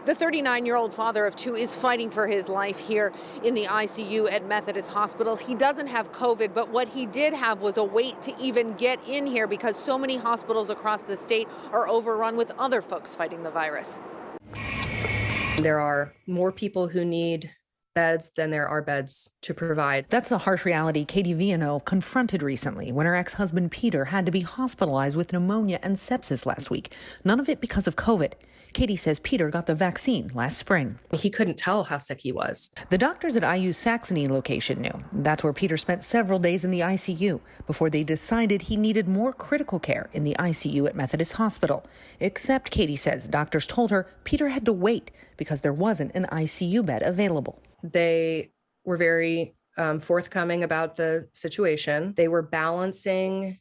The 39-year-old father of two is fighting for his life here in the ICU at Methodist Hospital. He doesn't have COVID, but what he did have was a wait to even get in here because so many hospitals across the state are overrun with other folks fighting the virus. There are more people who need beds than there are beds to provide. That's the harsh reality Katie Viano confronted recently when her ex-husband Peter had to be hospitalized with pneumonia and sepsis last week. None of it because of COVID. Katie says Peter got the vaccine last spring. He couldn't tell how sick he was. The doctors at IU's Saxony location knew. That's where Peter spent several days in the ICU before they decided he needed more critical care in the ICU at Methodist Hospital. Except, Katie says, doctors told her Peter had to wait because there wasn't an ICU bed available. They were very forthcoming about the situation. They were balancing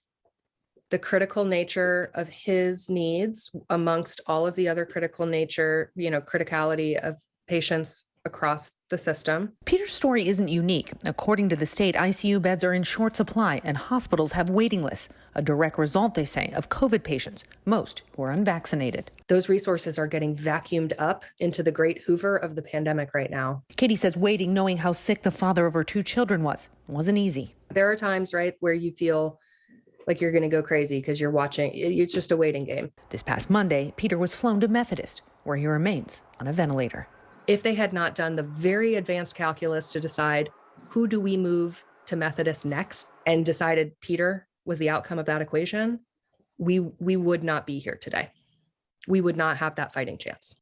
the critical nature of his needs amongst all of the other critical nature, criticality of patients across the system. Peter's story isn't unique. According to the state, ICU beds are in short supply and hospitals have waiting lists, a direct result, they say, of COVID patients, most who are unvaccinated. Those resources are getting vacuumed up into the great Hoover of the pandemic right now. Katie says waiting, knowing how sick the father of her two children wasn't easy. There are times, right, where you feel like you're going to go crazy because you're watching. It's just a waiting game. This past Monday, Peter was flown to Methodist, where he remains on a ventilator. If they had not done the very advanced calculus to decide who do we move to Methodist next and decided Peter was the outcome of that equation, we would not be here today. We would not have that fighting chance.